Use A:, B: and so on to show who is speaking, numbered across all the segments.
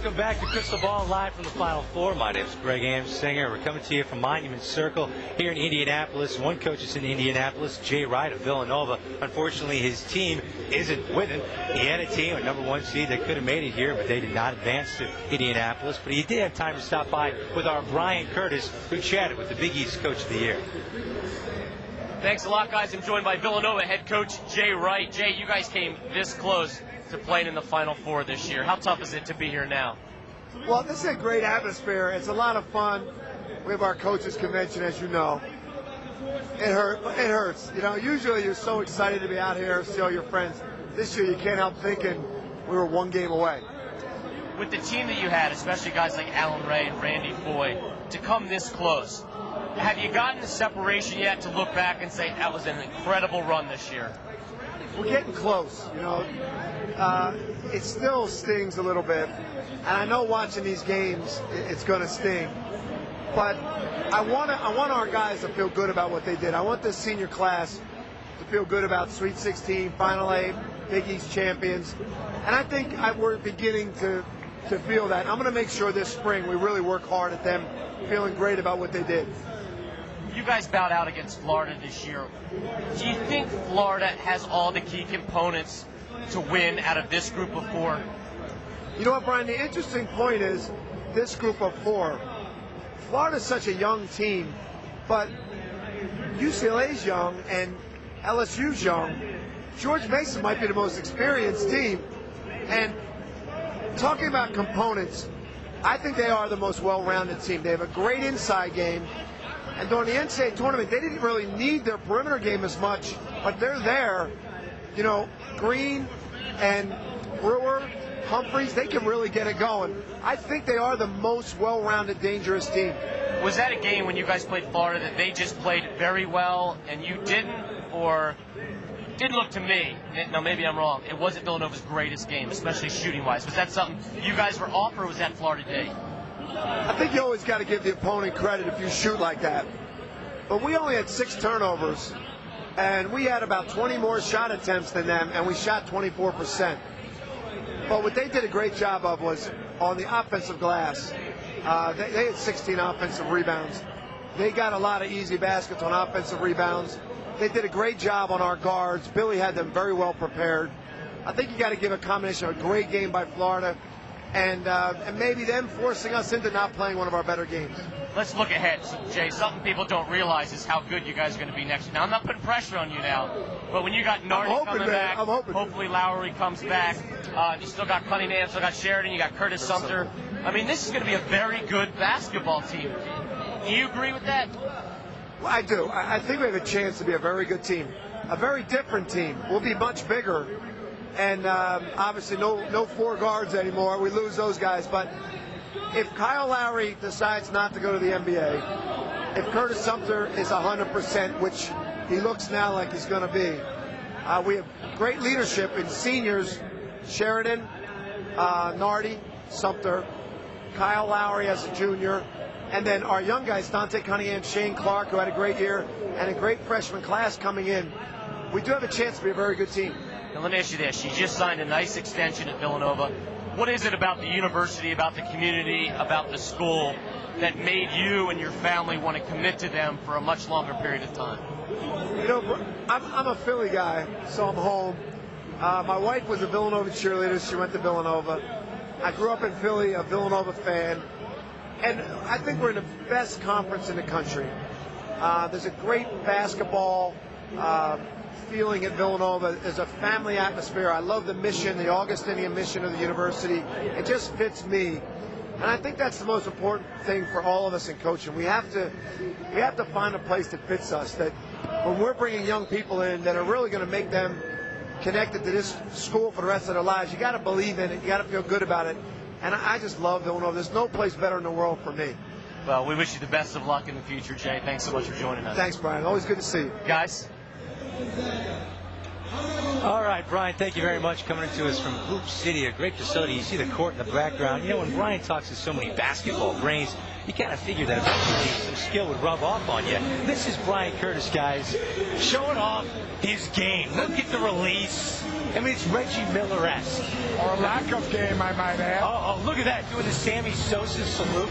A: welcome back to Crystal Ball live from the Final Four. My name is Greg Amsinger. We're coming to you from Monument Circle here in Indianapolis. One coach is in Indianapolis, Jay Wright of Villanova. Unfortunately, his team isn't with him. He had a team, a #1 seed that could have made it here, but they did not advance to Indianapolis. But he did have time to stop by with our Brian Curtis, who chatted with the Big East Coach of the Year.
B: Thanks a lot, guys. I'm joined by Villanova head coach Jay Wright. Jay, you guys came this close to playing in the Final Four this year. How tough is it to be here now?
C: Well, this is a great atmosphere. It's a lot of fun. We have our coaches convention, as you know. It hurts. You know, usually you're so excited to be out here, see all your friends. This year you can't help thinking we were one game away.
B: With the team that you had, especially guys like Alan Ray and Randy Foy, to come this close, have you gotten the separation yet to look back and say that was an incredible run this year?
C: We're getting close, you know. It still stings a little bit, and I know watching these games, it's going to sting. But I want our guys to feel good about what they did. I want this senior class to feel good about Sweet 16, Final 8, Big East champions, and I think we're beginning to feel that. I'm going to make sure this spring we really work hard at them feeling great about what they did.
B: You guys bowed out against Florida this year. Do you think Florida has all the key components to win out of this group of four?
C: You know what, Brian? The interesting point is this group of four. Florida's such a young team, but UCLA's young and LSU's young. George Mason might be the most experienced team. And talking about components, I think they are the most well-rounded team. They have a great inside game. And during the NCAA tournament, they didn't really need their perimeter game as much, but they're there. You know, Green and Brewer, Humphreys, they can really get it going. I think they are the most well-rounded, dangerous team.
B: Was that a game when you guys played Florida that they just played very well and you didn't? Or it did look to me, now maybe I'm wrong, it wasn't Villanova's greatest game, especially shooting-wise. Was that something you guys were off, or was that Florida Day?
C: I think you always got to give the opponent credit if you shoot like that. But we only had 6 turnovers, and we had about 20 more shot attempts than them, and we shot 24%. But what they did a great job of was on the offensive glass. They had 16 offensive rebounds. They got a lot of easy baskets on offensive rebounds. They did a great job on our guards. Billy had them very well prepared. I think you got to give a combination of a great game by Florida and maybe them forcing us into not playing one of our better games.
B: Let's look ahead, Jay. Something people don't realize is how good you guys are going to be next year. Now, I'm not putting pressure on you now, but when you got Nardi coming back, hopefully Lowry comes back. You still got Cunningham, still got Sheridan, you got Curtis Sumter. I mean, this is going to be a very good basketball team. Do you agree with that?
C: Well, I do. I think we have a chance to be a very good team. A very different team. We'll be much bigger. And obviously no 4 guards anymore. We lose those guys. But if Kyle Lowry decides not to go to the NBA, if Curtis Sumter is 100%, which he looks now like he's going to be, we have great leadership in seniors, Sheridan, Nardi, Sumter, Kyle Lowry as a junior, and then our young guys, Dante Cunningham, Shane Clark, who had a great year, and a great freshman class coming in. We do have a chance to be a very good team.
B: Now, let me ask you this. You just signed a nice extension at Villanova. What is it about the university, about the community, about the school that made you and your family want to commit to them for a much longer period of time?
C: You know, I'm a Philly guy, so I'm home. My wife was a Villanova cheerleader. She went to Villanova. I grew up in Philly, a Villanova fan. And I think we're in the best conference in the country. There's a great basketball feeling at Villanova. There's a family atmosphere. I love the mission, the Augustinian mission of the university. It just fits me. And I think that's the most important thing for all of us in coaching. We have to find a place that fits us, that when we're bringing young people in that are really going to make them connected to this school for the rest of their lives, you got to believe in it. You got to feel good about it. And I just love Villanova. There's no place better in the world for me.
B: Well, we wish you the best of luck in the future, Jay. Thanks so much for joining us.
C: Thanks, Brian. Always good to see you.
B: Guys.
A: All right, Brian, thank you very much coming to us from Hoop City, a great facility. You see the court in the background. You know, when Brian talks to so many basketball brains, you kind of figure that eventually some skill would rub off on you. This is Brian Curtis, guys, showing off his game. Look at the release. I mean, it's Reggie Miller-esque.
D: Or a lack of game, I might add.
A: Oh, look at that, doing the Sammy Sosa salute.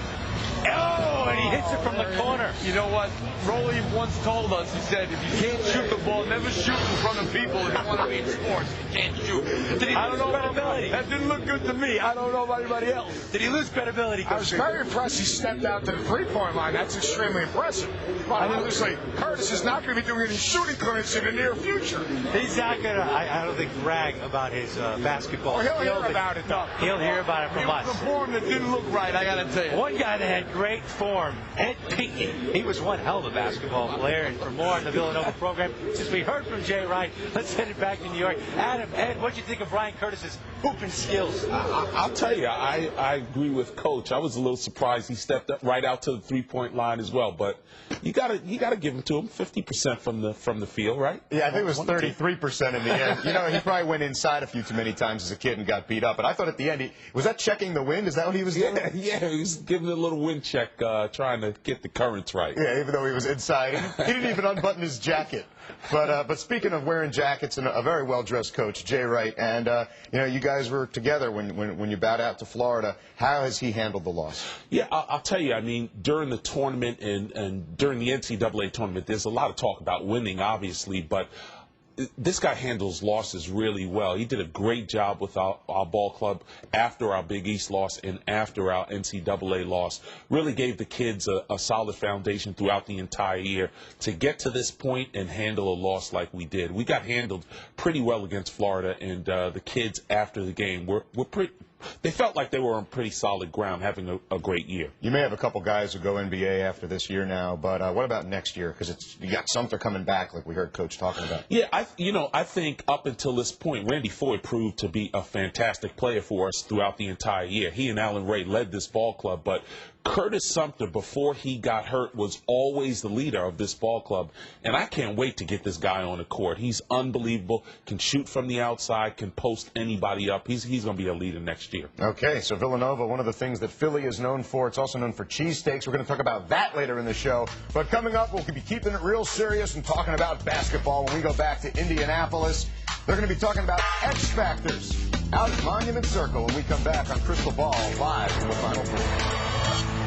A: Oh, and he hits it from the corner.
E: You know what? Rolly once told us, he said, if you can't shoot the ball, never shoot in front of people if you want to be in sports. You can't shoot.
A: Did he lose credibility?
E: That didn't look good to me. I don't know about anybody else.
A: Did he lose credibility?
D: I was very impressed he stepped out to the three-point line. That's extremely impressive. But honestly, Curtis is not going to be doing any shooting clinics in the near future.
A: He's not going to, I don't think, brag about his basketball.
D: Oh, he'll hear about it, though.
A: He'll hear about it from us.
E: It was a form that didn't look right, I got to tell you.
A: One guy that had great form, Ed Pinckney. He was one hell of a basketball player. And for more on the Villanova program, since we heard from Jay Wright, let's send it back to New York. Adam, Ed, what do you think of Brian Curtis's hooping skills?
F: I'll tell you, I agree with Coach. I was a little surprised he stepped up right out to the three-point line as well. But you gotta give him to him 50% from the field, right?
G: Yeah, I think it was 33% in the end. You know, he probably went inside a few too many times as a kid and got beat up. But I thought at the end, was that checking the wind? Is that what he was doing?
F: Yeah, he was giving a little wind check, trying to get the currents right.
G: Yeah, even though he was inside. He didn't even unbutton his jacket. But speaking of wearing jackets, and a very well-dressed coach, Jay Wright, and you know, you guys were together when you bowed out to Florida. How has he handled the loss?
F: Yeah, I'll tell you. I mean, during the tournament and during the NCAA tournament, there's a lot of talk about winning, obviously, but this guy handles losses really well. He did a great job with our ball club after our Big East loss and after our NCAA loss. Really gave the kids a solid foundation throughout the entire year to get to this point and handle a loss like we did. We got handled pretty well against Florida, and the kids after the game were pretty. They felt like they were on pretty solid ground, having a great year.
G: You may have a couple guys who go NBA after this year now, but what about next year? Because you got Sumter coming back, like we heard Coach talking about.
F: Yeah, I think up until this point, Randy Foye proved to be a fantastic player for us throughout the entire year. He and Alan Ray led this ball club, but Curtis Sumter, before he got hurt, was always the leader of this ball club, and I can't wait to get this guy on the court. He's unbelievable, can shoot from the outside, can post anybody up. He's going to be a leader next year.
G: Okay, so Villanova, one of the things that Philly is known for, it's also known for cheesesteaks. We're going to talk about that later in the show. But coming up, we'll be keeping it real serious and talking about basketball when we go back to Indianapolis. They're going to be talking about X Factors out at Monument Circle when we come back on Crystal Ball live from the Final Four.